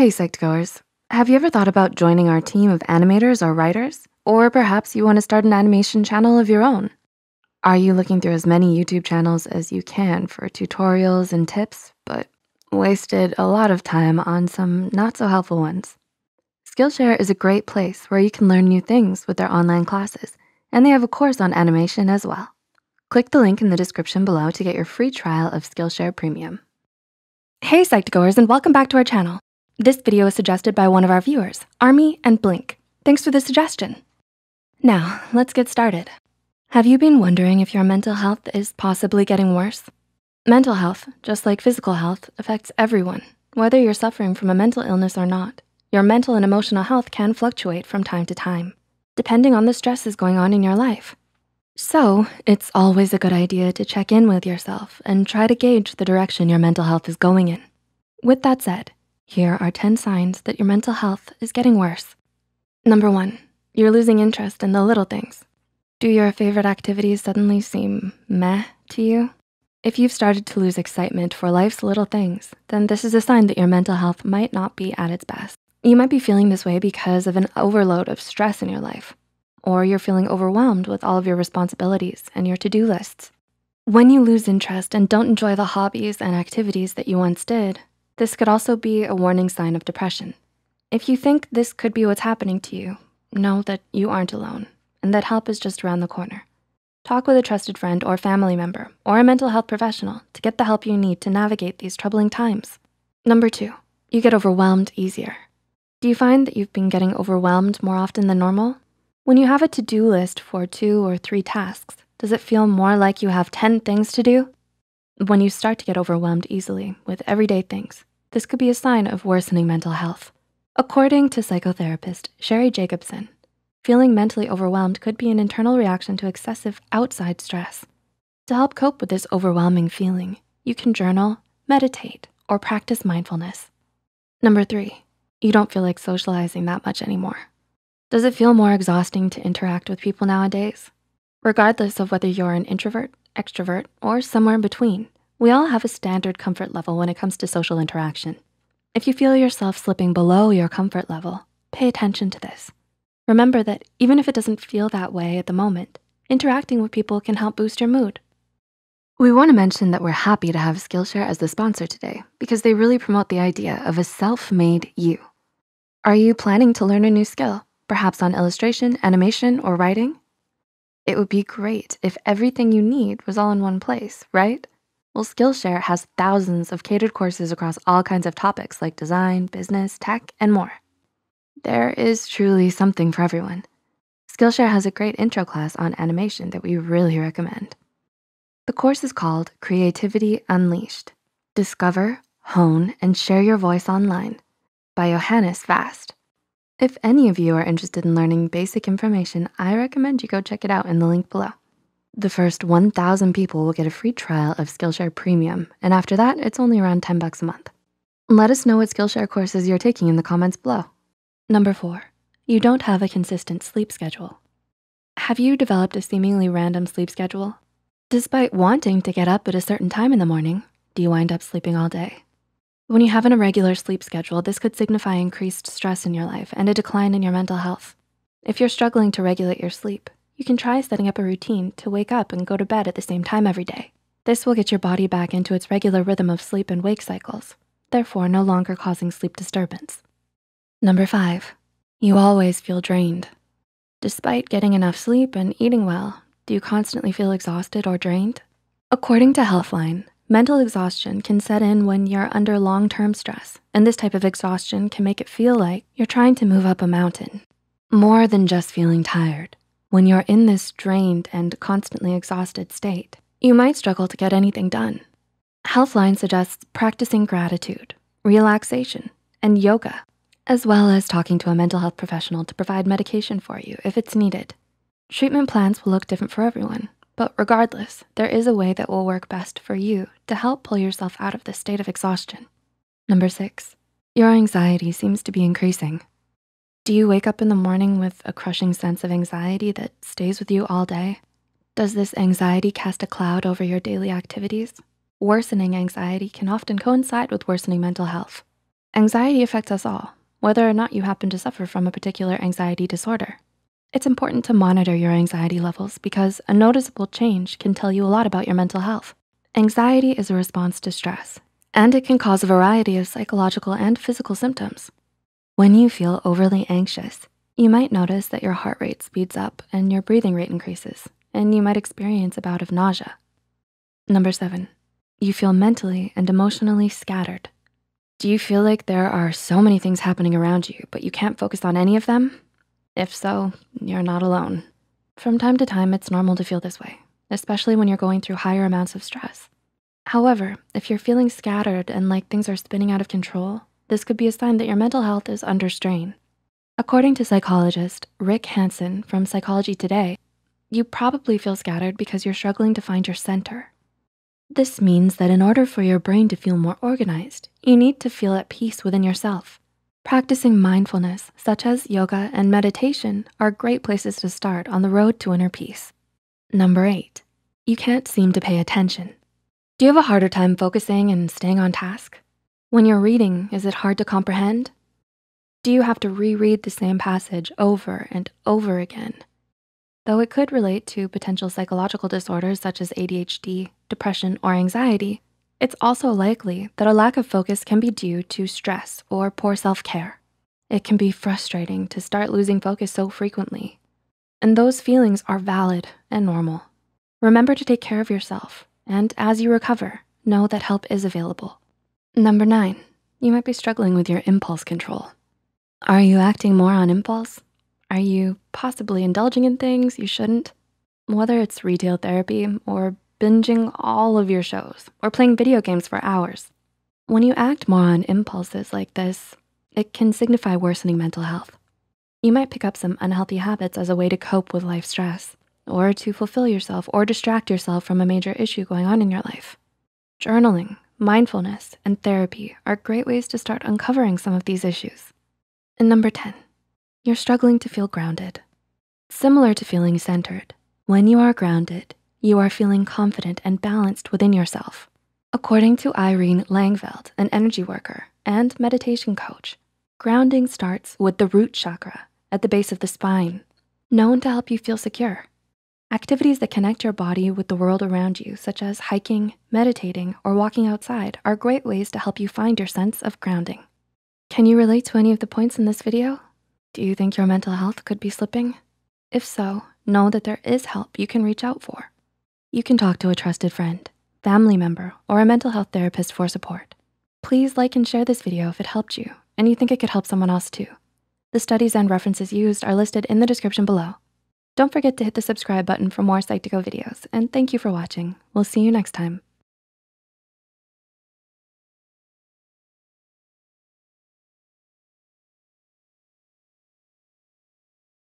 Hey, Psych2Goers. Have you ever thought about joining our team of animators or writers? Or perhaps you wanna start an animation channel of your own? Are you looking through as many YouTube channels as you can for tutorials and tips, but wasted a lot of time on some not so helpful ones? Skillshare is a great place where you can learn new things with their online classes, and they have a course on animation as well. Click the link in the description below to get your free trial of Skillshare Premium. Hey, Psych2Goers, and welcome back to our channel. This video is suggested by one of our viewers, Army and Blink. Thanks for the suggestion. Now, let's get started. Have you been wondering if your mental health is possibly getting worse? Mental health, just like physical health, affects everyone. Whether you're suffering from a mental illness or not, your mental and emotional health can fluctuate from time to time, depending on the stresses going on in your life. So, it's always a good idea to check in with yourself and try to gauge the direction your mental health is going in. With that said, here are 10 signs that your mental health is getting worse. Number 1, you're losing interest in the little things. Do your favorite activities suddenly seem meh to you? If you've started to lose excitement for life's little things, then this is a sign that your mental health might not be at its best. You might be feeling this way because of an overload of stress in your life, or you're feeling overwhelmed with all of your responsibilities and your to-do lists. When you lose interest and don't enjoy the hobbies and activities that you once did, this could also be a warning sign of depression. If you think this could be what's happening to you, know that you aren't alone and that help is just around the corner. Talk with a trusted friend or family member or a mental health professional to get the help you need to navigate these troubling times. Number 2, you get overwhelmed easier. Do you find that you've been getting overwhelmed more often than normal? When you have a to-do list for 2 or 3 tasks, does it feel more like you have 10 things to do? When you start to get overwhelmed easily with everyday things, this could be a sign of worsening mental health. According to psychotherapist Sherry Jacobson, feeling mentally overwhelmed could be an internal reaction to excessive outside stress. To help cope with this overwhelming feeling, you can journal, meditate, or practice mindfulness. Number 3, you don't feel like socializing that much anymore. Does it feel more exhausting to interact with people nowadays? Regardless of whether you're an introvert, extrovert, or somewhere in between, we all have a standard comfort level when it comes to social interaction. If you feel yourself slipping below your comfort level, pay attention to this. Remember that even if it doesn't feel that way at the moment, interacting with people can help boost your mood. We wanna mention that we're happy to have Skillshare as the sponsor today because they really promote the idea of a self-made you. Are you planning to learn a new skill, perhaps on illustration, animation, or writing? It would be great if everything you need was all in one place, right? Well, Skillshare has thousands of catered courses across all kinds of topics like design, business, tech, and more. There is truly something for everyone. Skillshare has a great intro class on animation that we really recommend. The course is called Creativity Unleashed. Discover, hone, and share your voice online by Johannes Vast. If any of you are interested in learning basic information, I recommend you go check it out in the link below. The first 1,000 people will get a free trial of Skillshare Premium, and after that, it's only around 10 bucks a month. Let us know what Skillshare courses you're taking in the comments below. Number 4, you don't have a consistent sleep schedule. Have you developed a seemingly random sleep schedule? Despite wanting to get up at a certain time in the morning, do you wind up sleeping all day? When you have an irregular sleep schedule, this could signify increased stress in your life and a decline in your mental health. If you're struggling to regulate your sleep, you can try setting up a routine to wake up and go to bed at the same time every day. This will get your body back into its regular rhythm of sleep and wake cycles, therefore no longer causing sleep disturbance. Number 5, you always feel drained. Despite getting enough sleep and eating well, do you constantly feel exhausted or drained? According to Healthline, mental exhaustion can set in when you're under long-term stress, and this type of exhaustion can make it feel like you're trying to move up a mountain. More than just feeling tired, when you're in this drained and constantly exhausted state, you might struggle to get anything done. Healthline suggests practicing gratitude, relaxation, and yoga, as well as talking to a mental health professional to provide medication for you if it's needed. Treatment plans will look different for everyone, but regardless, there is a way that will work best for you to help pull yourself out of this state of exhaustion. Number 6, your anxiety seems to be increasing. Do you wake up in the morning with a crushing sense of anxiety that stays with you all day? Does this anxiety cast a cloud over your daily activities? Worsening anxiety can often coincide with worsening mental health. Anxiety affects us all, whether or not you happen to suffer from a particular anxiety disorder. It's important to monitor your anxiety levels because a noticeable change can tell you a lot about your mental health. Anxiety is a response to stress, and it can cause a variety of psychological and physical symptoms. When you feel overly anxious, you might notice that your heart rate speeds up and your breathing rate increases, and you might experience a bout of nausea. Number 7, you feel mentally and emotionally scattered. Do you feel like there are so many things happening around you, but you can't focus on any of them? If so, you're not alone. From time to time, it's normal to feel this way, especially when you're going through higher amounts of stress. However, if you're feeling scattered and like things are spinning out of control, this could be a sign that your mental health is under strain. According to psychologist Rick Hansen from Psychology Today, you probably feel scattered because you're struggling to find your center. This means that in order for your brain to feel more organized, you need to feel at peace within yourself. Practicing mindfulness, such as yoga and meditation, are great places to start on the road to inner peace. Number 8, you can't seem to pay attention. Do you have a harder time focusing and staying on task? When you're reading, is it hard to comprehend? Do you have to reread the same passage over and over again? Though it could relate to potential psychological disorders such as ADHD, depression, or anxiety, it's also likely that a lack of focus can be due to stress or poor self-care. It can be frustrating to start losing focus so frequently, and those feelings are valid and normal. Remember to take care of yourself, and as you recover, know that help is available. Number 9, you might be struggling with your impulse control. Are you acting more on impulse? Are you possibly indulging in things you shouldn't? Whether it's retail therapy or binging all of your shows or playing video games for hours. When you act more on impulses like this, it can signify worsening mental health. You might pick up some unhealthy habits as a way to cope with life stress or to fulfill yourself or distract yourself from a major issue going on in your life. Journaling, mindfulness, and therapy are great ways to start uncovering some of these issues. And number 10, you're struggling to feel grounded. Similar to feeling centered, when you are grounded, you are feeling confident and balanced within yourself. According to Irene Langveld, an energy worker and meditation coach, grounding starts with the root chakra at the base of the spine, known to help you feel secure. Activities that connect your body with the world around you, such as hiking, meditating, or walking outside, are great ways to help you find your sense of grounding. Can you relate to any of the points in this video? Do you think your mental health could be slipping? If so, know that there is help you can reach out for. You can talk to a trusted friend, family member, or a mental health therapist for support. Please like and share this video if it helped you and you think it could help someone else too. The studies and references used are listed in the description below. Don't forget to hit the subscribe button for more Psych2Go videos, and thank you for watching. We'll see you next time.